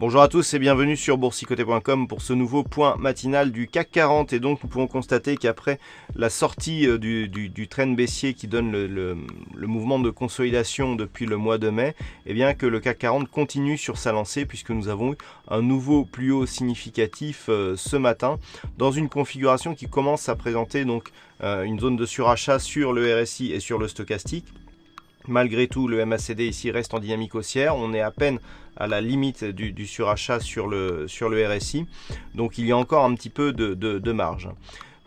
Bonjour à tous et bienvenue sur boursicoté.com pour ce nouveau point matinal du CAC 40. Et donc nous pouvons constater qu'après la sortie du trend baissier qui donne le mouvement de consolidation depuis le mois de mai, eh bien que le CAC 40 continue sur sa lancée puisque nous avons eu un nouveau plus haut significatif ce matin dans une configuration qui commence à présenter donc une zone de surachat sur le RSI et sur le stochastique. Malgré tout, le MACD ici reste en dynamique haussière. On est à peine à la limite du surachat sur le RSI. Donc il y a encore un petit peu de marge.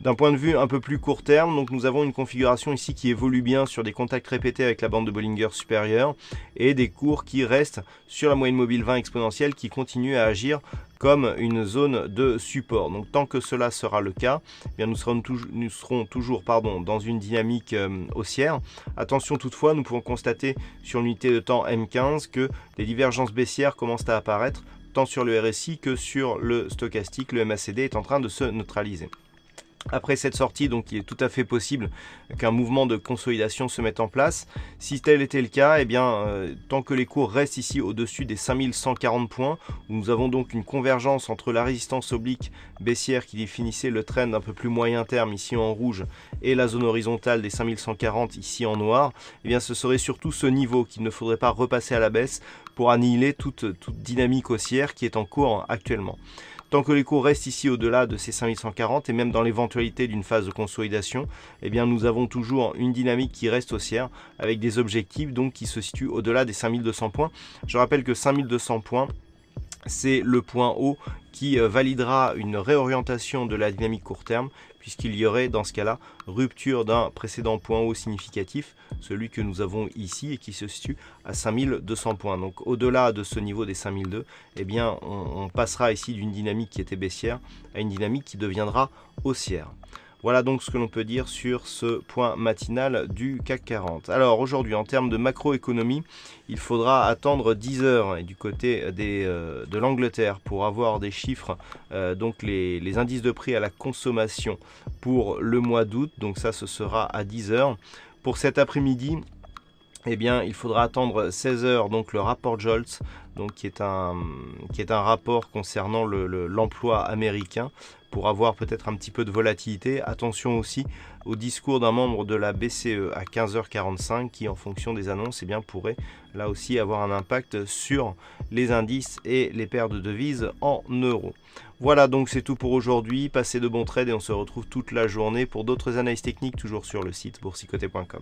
D'un point de vue un peu plus court terme, donc nous avons une configuration ici qui évolue bien sur des contacts répétés avec la bande de Bollinger supérieure et des cours qui restent sur la moyenne mobile 20 exponentielle qui continue à agir comme une zone de support. Donc tant que cela sera le cas, eh bien nous serons toujours dans une dynamique haussière. Attention toutefois, nous pouvons constater sur l'unité de temps M15 que des divergences baissières commencent à apparaître tant sur le RSI que sur le stochastique. Le MACD est en train de se neutraliser. Après cette sortie, donc il est tout à fait possible qu'un mouvement de consolidation se mette en place. Si tel était le cas, eh bien, tant que les cours restent ici au-dessus des 5140 points, où nous avons donc une convergence entre la résistance oblique baissière qui définissait le trend un peu plus moyen terme ici en rouge et la zone horizontale des 5140 ici en noir, eh bien, ce serait surtout ce niveau qu'il ne faudrait pas repasser à la baisse pour annihiler toute dynamique haussière qui est en cours actuellement. Tant que les cours restent ici au-delà de ces 5140 et même dans l'éventualité d'une phase de consolidation, eh bien nous avons toujours une dynamique qui reste haussière avec des objectifs donc qui se situent au-delà des 5200 points. Je rappelle que 5200 points, c'est le point haut qui validera une réorientation de la dynamique court terme puisqu'il y aurait dans ce cas-là rupture d'un précédent point haut significatif, celui que nous avons ici et qui se situe à 5200 points. Donc au-delà de ce niveau des 5002, eh bien on passera ici d'une dynamique qui était baissière à une dynamique qui deviendra haussière. Voilà donc ce que l'on peut dire sur ce point matinal du CAC 40. Alors aujourd'hui, en termes de macroéconomie, il faudra attendre 10 heures et du côté de l'Angleterre pour avoir des chiffres, donc les indices de prix à la consommation pour le mois d'août. Donc ça, ce sera à 10 heures. Pour cet après-midi, eh bien, il faudra attendre 16 heures, donc le rapport Jolts, donc qui est un rapport concernant l'emploi américain, pour avoir peut-être un petit peu de volatilité. Attention aussi au discours d'un membre de la BCE à 15h45 qui, en fonction des annonces, eh bien, pourrait là aussi avoir un impact sur les indices et les paires de devises en euros. Voilà, donc c'est tout pour aujourd'hui. Passez de bons trades et on se retrouve toute la journée pour d'autres analyses techniques, toujours sur le site boursicoté.com.